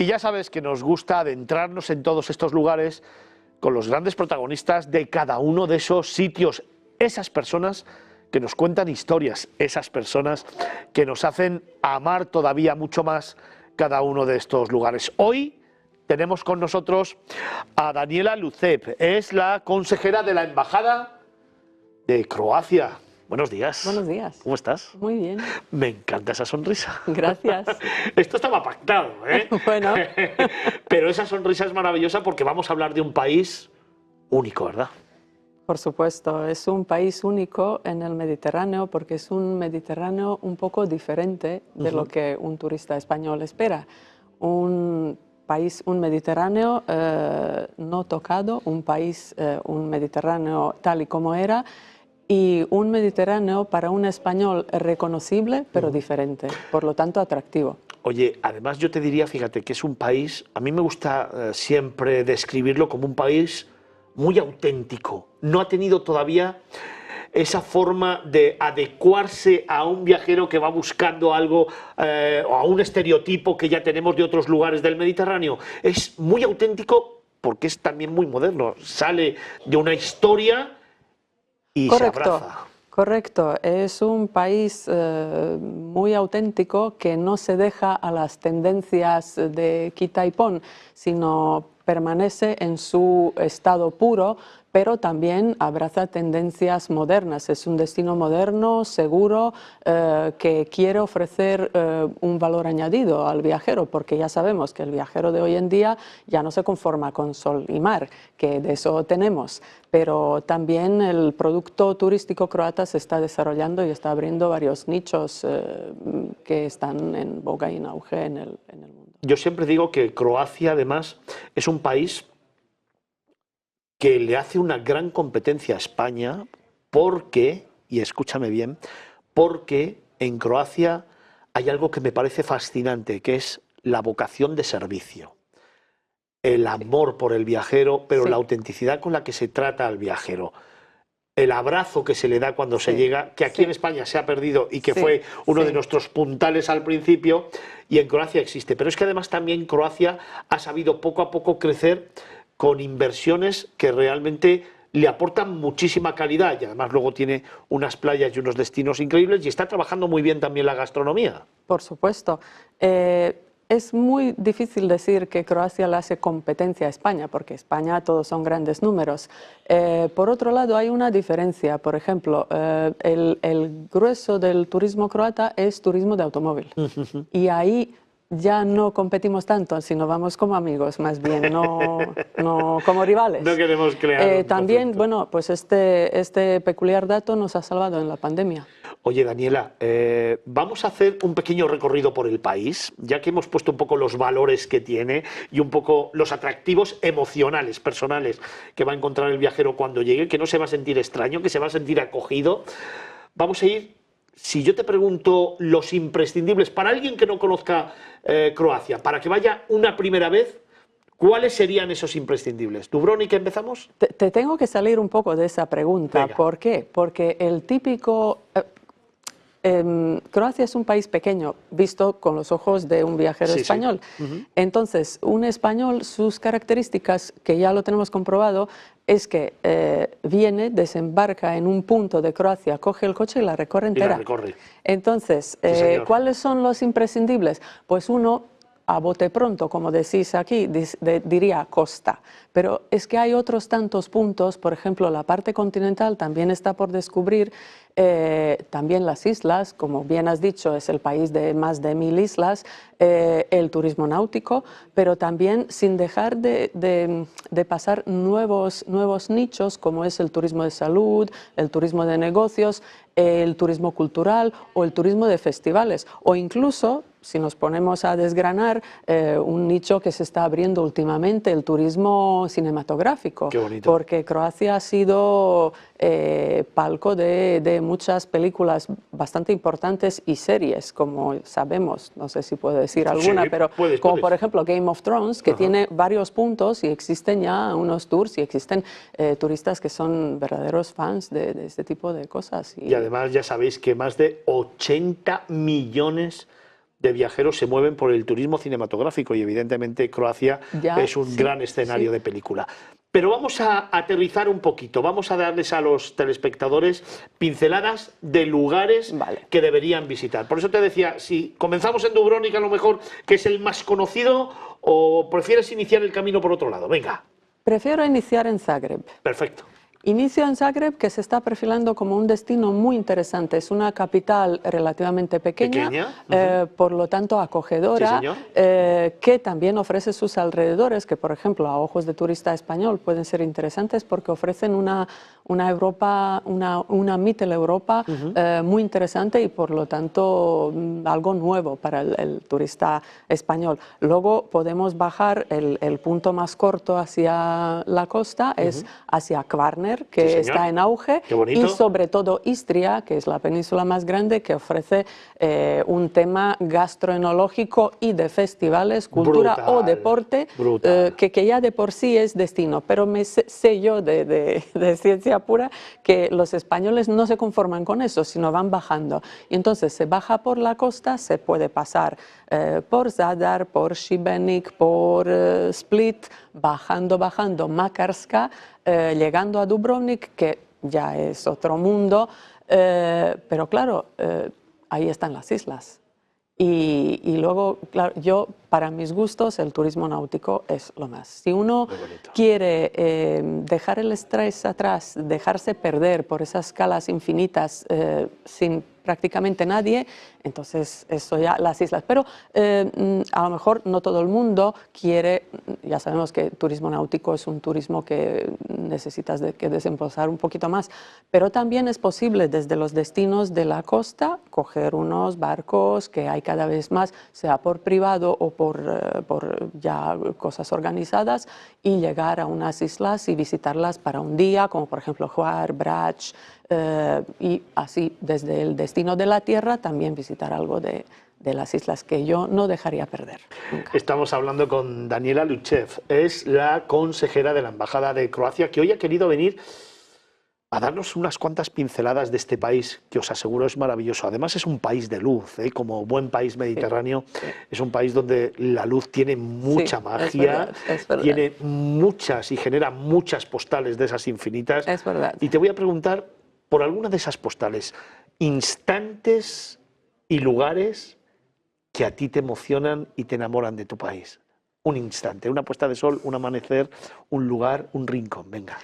Y ya sabes que nos gusta adentrarnos en todos estos lugares con los grandes protagonistas de cada uno de esos sitios, esas personas que nos cuentan historias, esas personas que nos hacen amar todavía mucho más cada uno de estos lugares. Hoy tenemos con nosotros a Daniela Lucep, es la consejera de la Embajada de Croacia. Buenos días. Buenos días. ¿Cómo estás? Muy bien. Me encanta esa sonrisa. Gracias. Esto estaba pactado, ¿eh? Bueno. Pero esa sonrisa es maravillosa porque vamos a hablar de un país único, ¿verdad? Por supuesto, es un país único en el Mediterráneo porque es un Mediterráneo un poco diferente de lo que un turista español espera. Un país, un Mediterráneo no tocado, un Mediterráneo tal y como era, y un Mediterráneo para un español reconocible, pero diferente, por lo tanto atractivo. Oye, además yo te diría, fíjate, que es un país, a mí me gusta siempre describirlo como un país muy auténtico. No ha tenido todavía esa forma de adecuarse a un viajero que va buscando algo o a un estereotipo que ya tenemos de otros lugares del Mediterráneo. Es muy auténtico porque es también muy moderno. Sale de una historia y se abraza. Correcto, es un país muy auténtico que no se deja a las tendencias de quita y pon, sino permanece en su estado puro, pero también abraza tendencias modernas. Es un destino moderno, seguro, que quiere ofrecer un valor añadido al viajero, porque ya sabemos que el viajero de hoy en día ya no se conforma con sol y mar, que de eso tenemos, pero también el producto turístico croata se está desarrollando y está abriendo varios nichos que están en boga y en auge en el mundo. Yo siempre digo que Croacia, además, es un país que le hace una gran competencia a España porque, y escúchame bien, porque en Croacia hay algo que me parece fascinante, que es la vocación de servicio, el amor por el viajero, pero la autenticidad con la que se trata al viajero. El abrazo que se le da cuando se llega, que aquí en España se ha perdido y que fue uno de nuestros puntales al principio, y en Croacia existe. Pero es que además también Croacia ha sabido poco a poco crecer con inversiones que realmente le aportan muchísima calidad y además luego tiene unas playas y unos destinos increíbles y está trabajando muy bien también la gastronomía. Por supuesto. Es muy difícil decir que Croacia le hace competencia a España, porque España todos son grandes números. Por otro lado, hay una diferencia. Por ejemplo, el grueso del turismo croata es turismo de automóvil. Y ahí ya no competimos tanto, sino vamos como amigos, más bien, no como rivales. No queremos crear también, bueno, pues este peculiar dato nos ha salvado en la pandemia. Oye, Daniela, vamos a hacer un pequeño recorrido por el país, ya que hemos puesto un poco los valores que tiene y un poco los atractivos emocionales, personales, que va a encontrar el viajero cuando llegue, que no se va a sentir extraño, que se va a sentir acogido. Vamos a ir, si yo te pregunto los imprescindibles, para alguien que no conozca Croacia, para que vaya una primera vez, ¿cuáles serían esos imprescindibles? ¿Dubrovnik empezamos? Te tengo que salir un poco de esa pregunta. Venga. ¿Por qué? Porque el típico... Croacia es un país pequeño, visto con los ojos de un viajero español. Entonces, un español, sus características, que ya lo tenemos comprobado, es que viene, desembarca en un punto de Croacia, coge el coche y la recorre entera. Y la recorre. Entonces, ¿cuáles son los imprescindibles? Pues uno, a bote pronto, como decís aquí, diría costa. Pero es que hay otros tantos puntos, por ejemplo, la parte continental también está por descubrir, también las islas, como bien has dicho, es el país de más de 1000 islas, el turismo náutico, pero también sin dejar de pasar nuevos nichos, como es el turismo de salud, el turismo de negocios, el turismo cultural o el turismo de festivales, o incluso, si nos ponemos a desgranar, un nicho que se está abriendo últimamente, el turismo cinematográfico. Qué bonito. Porque Croacia ha sido palco de muchas películas bastante importantes y series, como sabemos, no sé si puedo decir alguna, pero puedes. por ejemplo Game of Thrones, que tiene varios puntos y existen ya unos tours y existen turistas que son verdaderos fans de este tipo de cosas. Y además ya sabéis que más de 80 millones de viajeros se mueven por el turismo cinematográfico y evidentemente Croacia es un gran escenario de película. Pero vamos a aterrizar un poquito, vamos a darles a los telespectadores pinceladas de lugares que deberían visitar. Por eso te decía, si comenzamos en Dubrovnik a lo mejor, que es el más conocido, o prefieres iniciar el camino por otro lado. Venga. Prefiero iniciar en Zagreb. Perfecto. Inicio en Zagreb, que se está perfilando como un destino muy interesante. Es una capital relativamente pequeña, por lo tanto acogedora, que también ofrece sus alrededores, que por ejemplo a ojos de turista español pueden ser interesantes porque ofrecen una Europa, una Mitteleuropa muy interesante y por lo tanto algo nuevo para el turista español. Luego podemos bajar, el punto más corto hacia la costa es hacia Kvarner, que está en auge, y sobre todo Istria, que es la península más grande, que ofrece un tema gastroenológico y de festivales, cultura o deporte, que ya de por sí es destino. Pero me sé yo de ciencia pura que los españoles no se conforman con eso, sino van bajando. Y entonces se baja por la costa, se puede pasar por Zadar, por Šibenik, por Split, bajando Makarska, llegando a Dubrovnik, que ya es otro mundo, pero claro, ahí están las islas. Y luego, claro, para mis gustos, el turismo náutico es lo más. Si uno quiere dejar el estrés atrás, dejarse perder por esas calas infinitas sin prácticamente nadie, entonces eso ya las islas. Pero a lo mejor no todo el mundo quiere, ya sabemos que turismo náutico es un turismo que necesitas que desembolsar un poquito más, pero también es posible desde los destinos de la costa coger unos barcos que hay cada vez más, sea por privado o por ya cosas organizadas, y llegar a unas islas y visitarlas para un día, como por ejemplo Hvar, Brač, y así desde el destino de la tierra también visitar algo de las islas, que yo no dejaría perder nunca. Estamos hablando con Daniela Luchev, es la consejera de la Embajada de Croacia, que hoy ha querido venir a darnos unas cuantas pinceladas de este país, que os aseguro es maravilloso. Además es un país de luz, como buen país mediterráneo, es un país donde la luz tiene mucha magia, es verdad. Tiene muchas y genera muchas postales de esas infinitas. Es verdad. Y te voy a preguntar por alguna de esas postales, instantes y lugares que a ti te emocionan y te enamoran de tu país. Un instante, una puesta de sol, un amanecer, un lugar, un rincón, venga.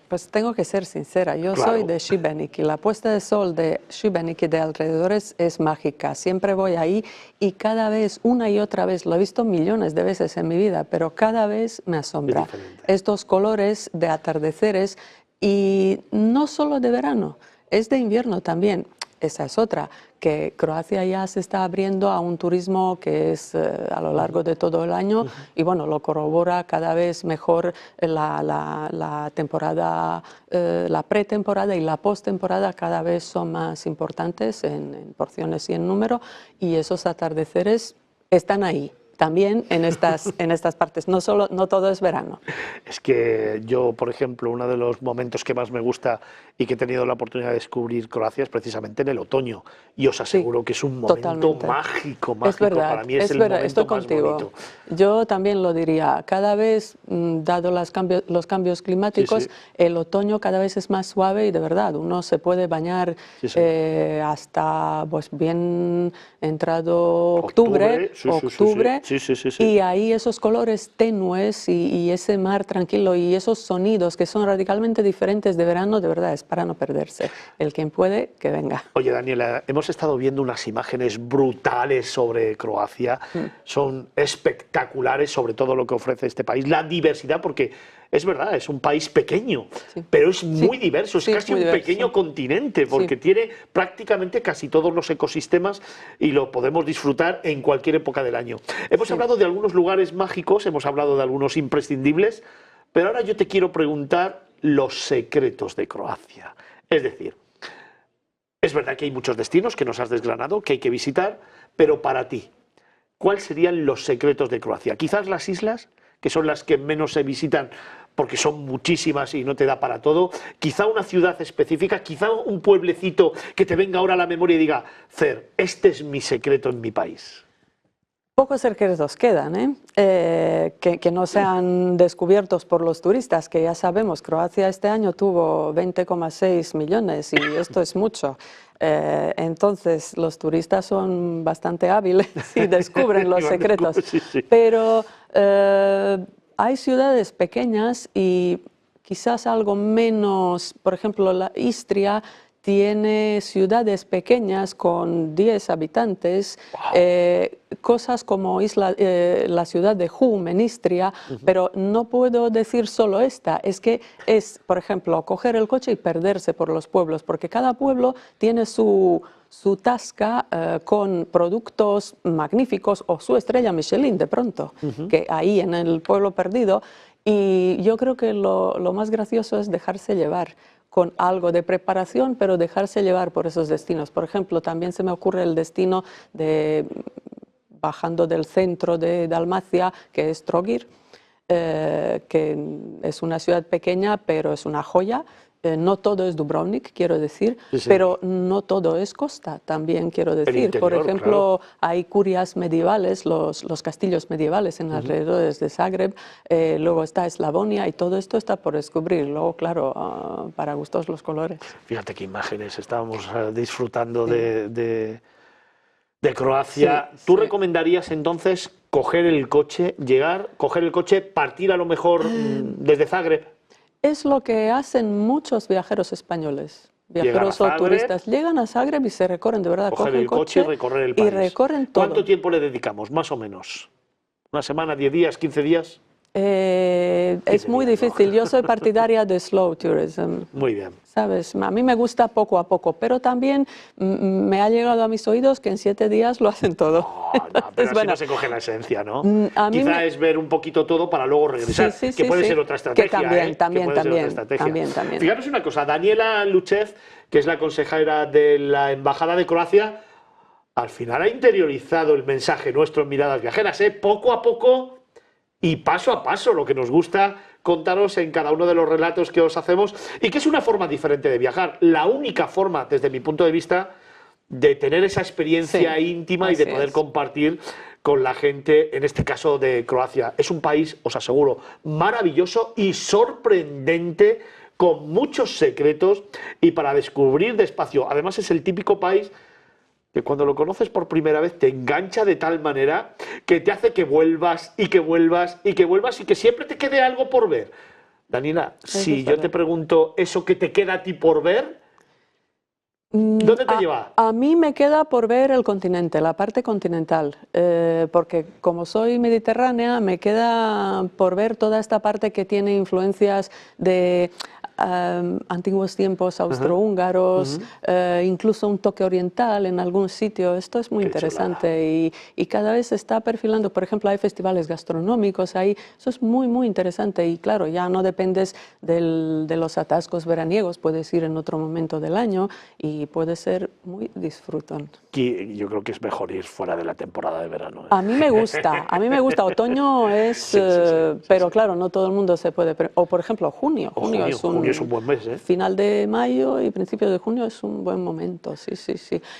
Pues tengo que ser sincera, yo soy de Šibenik y la puesta de sol de Šibenik y de alrededores es mágica. Siempre voy ahí y cada vez, una y otra vez, lo he visto millones de veces en mi vida, pero cada vez me asombra. Estos colores de atardeceres, y no solo de verano, es de invierno también. Esa es otra, que Croacia ya se está abriendo a un turismo que es a lo largo de todo el año, y bueno, lo corrobora cada vez mejor la temporada, la pretemporada y la postemporada cada vez son más importantes en porciones y en número, y esos atardeceres están ahí. También en estas partes, no todo es verano. Es que yo, por ejemplo, uno de los momentos que más me gusta y que he tenido la oportunidad de descubrir Croacia es precisamente en el otoño. Y os aseguro que es un momento mágico. Es verdad, para mí es el momento estoy más contigo. bonito. Yo también lo diría. Cada vez, dado los cambios climáticos, el otoño cada vez es más suave y de verdad uno se puede bañar hasta pues bien entrado octubre. Y ahí esos colores tenues y ese mar tranquilo y esos sonidos que son radicalmente diferentes de verano, de verdad es para no perderse. El quien puede, que venga. Oye, Daniela, hemos estado viendo unas imágenes brutales sobre Croacia. Son espectaculares sobre todo lo que ofrece este país, la diversidad, porque es verdad, es un país pequeño, pero es muy diverso, es casi un pequeño continente, porque tiene prácticamente casi todos los ecosistemas y lo podemos disfrutar en cualquier época del año. Hemos hablado de algunos lugares mágicos, hemos hablado de algunos imprescindibles, pero ahora yo te quiero preguntar los secretos de Croacia. Es decir, es verdad que hay muchos destinos que nos has desgranado, que hay que visitar, pero para ti, ¿cuáles serían los secretos de Croacia? Quizás las islas, que son las que menos se visitan porque son muchísimas y no te da para todo. Quizá una ciudad específica, quizá un pueblecito que te venga ahora a la memoria y diga, Cer, este es mi secreto en mi país. Pocos secretos quedan, que no sean descubiertos por los turistas, que ya sabemos, Croacia este año tuvo 20,6 millones y esto es mucho. Entonces los turistas son bastante hábiles y descubren los secretos. Sí, sí. Pero hay ciudades pequeñas y quizás algo menos, por ejemplo, la Istria tiene ciudades pequeñas con 10 habitantes, cosas como la ciudad de Hum en Istria, pero no puedo decir solo esta, es que es, por ejemplo, coger el coche y perderse por los pueblos, porque cada pueblo tiene su tasca con productos magníficos o su estrella Michelin de pronto, que ahí en el pueblo perdido, y yo creo que lo más gracioso es dejarse llevar con algo de preparación, pero dejarse llevar por esos destinos. Por ejemplo, también se me ocurre el destino de bajando del centro de Dalmacia, que es Trogir, que es una ciudad pequeña, pero es una joya. No todo es Dubrovnik, quiero decir, sí, sí. pero no todo es costa, también quiero decir. Interior, por ejemplo, claro. hay curias medievales, los castillos medievales en alrededores de Zagreb, luego está Eslavonia y todo esto está por descubrir. Luego, claro, para gustos los colores. Fíjate qué imágenes, estábamos disfrutando de Croacia. Sí, ¿Tú sí. recomendarías entonces coger el coche, coger el coche, partir a lo mejor desde Zagreb? Es lo que hacen muchos viajeros españoles, viajeros o turistas. Llegan a Zagreb y se recorren, de verdad, cogen el coche y recorrer el país. Y recorren todo. ¿Cuánto tiempo le dedicamos, más o menos? ¿Una semana, 10 días, 15 días? Es muy difícil. Yo soy partidaria de slow tourism. Muy bien. ¿Sabes? A mí me gusta poco a poco, pero también me ha llegado a mis oídos que en 7 días lo hacen todo. No, pero así no se coge la esencia, ¿no? Quizá es ver un poquito todo para luego regresar, sí, que puede ser otra estrategia. Que también. También. Fijaros una cosa, Daniela Luchev, que es la consejera de la Embajada de Croacia, al final ha interiorizado el mensaje nuestro en Miradas Viajeras, poco a poco y paso a paso, lo que nos gusta contaros en cada uno de los relatos que os hacemos, y que es una forma diferente de viajar, la única forma, desde mi punto de vista, de tener esa experiencia íntima y de poder compartir con la gente, en este caso de Croacia. Es un país, os aseguro, maravilloso y sorprendente, con muchos secretos y para descubrir despacio. Además es el típico país que cuando lo conoces por primera vez te engancha de tal manera que te hace que vuelvas y que vuelvas y que vuelvas y que siempre te quede algo por ver. Daniela, si yo te pregunto eso que te queda a ti por ver, ¿dónde te lleva? A mí me queda por ver el continente, la parte continental, porque como soy mediterránea me queda por ver toda esta parte que tiene influencias de antiguos tiempos austrohúngaros, incluso un toque oriental en algún sitio. Esto es muy interesante y cada vez se está perfilando. Por ejemplo, hay festivales gastronómicos ahí. Eso es muy, muy interesante y claro, ya no dependes de los atascos veraniegos, puedes ir en otro momento del año y puede ser muy disfrutón. Yo creo que es mejor ir fuera de la temporada de verano. A mí me gusta, otoño es, pero claro, no todo el mundo se puede, o por ejemplo junio es un buen mes, final de mayo y principio de junio es un buen momento, sí.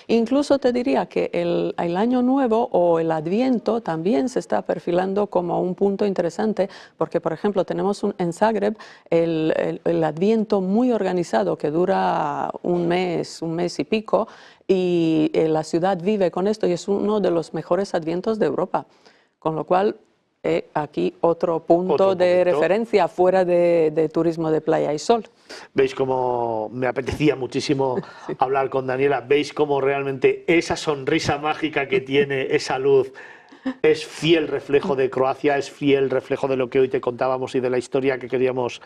Incluso te diría que el año nuevo o el adviento también se está perfilando como un punto interesante, porque por ejemplo tenemos en Zagreb el adviento muy organizado que dura un mes y pico, y la ciudad vive con esto y es uno de los mejores advientos de Europa, con lo cual aquí otro punto de referencia fuera de turismo de playa y sol. Veis cómo me apetecía muchísimo hablar con Daniela, veis cómo realmente esa sonrisa mágica que tiene, esa luz, es fiel reflejo de Croacia, es fiel reflejo de lo que hoy te contábamos y de la historia que queríamos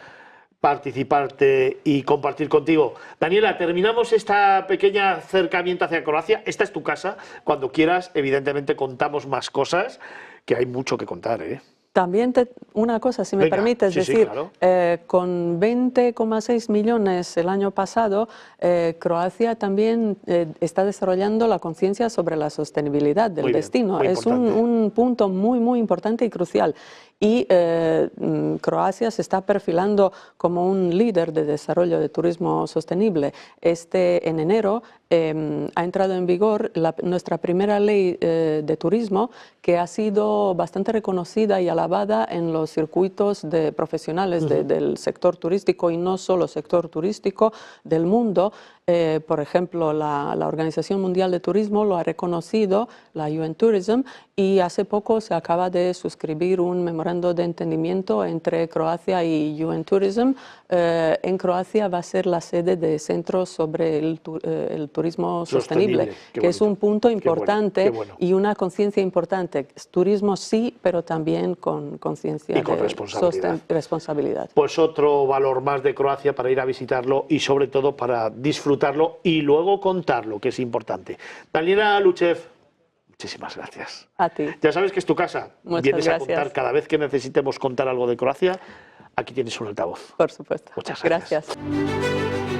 participarte y compartir contigo. Daniela, terminamos esta pequeña acercamiento hacia Croacia. Esta es tu casa. Cuando quieras, evidentemente, contamos más cosas, que hay mucho que contar, ¿eh? También una cosa, si me permites decir, claro. Con 20,6 millones el año pasado, Croacia también está desarrollando la conciencia sobre la sostenibilidad del destino. Es un punto muy, muy importante y crucial. y Croacia se está perfilando como un líder de desarrollo de turismo sostenible. En enero ha entrado en vigor nuestra primera ley de turismo, que ha sido bastante reconocida y alabada en los circuitos de profesionales del sector turístico, y no solo sector turístico, del mundo. Por ejemplo, la Organización Mundial de Turismo lo ha reconocido, la UN Tourism, y hace poco se acaba de suscribir un memorando de entendimiento entre Croacia y UN Tourism. En Croacia va a ser la sede de centros sobre el turismo sostenible, que es un punto importante y una conciencia importante. Turismo sí, pero también con conciencia y con responsabilidad. Pues otro valor más de Croacia para ir a visitarlo y sobre todo para disfrutarlo y luego contarlo, que es importante. Daniela Luchev, muchísimas gracias. A ti. Ya sabes que es tu casa. Muchas Vienes gracias. a contar cada vez que necesitemos contar algo de Croacia. Aquí tienes un altavoz. Por supuesto. Muchas gracias. Gracias.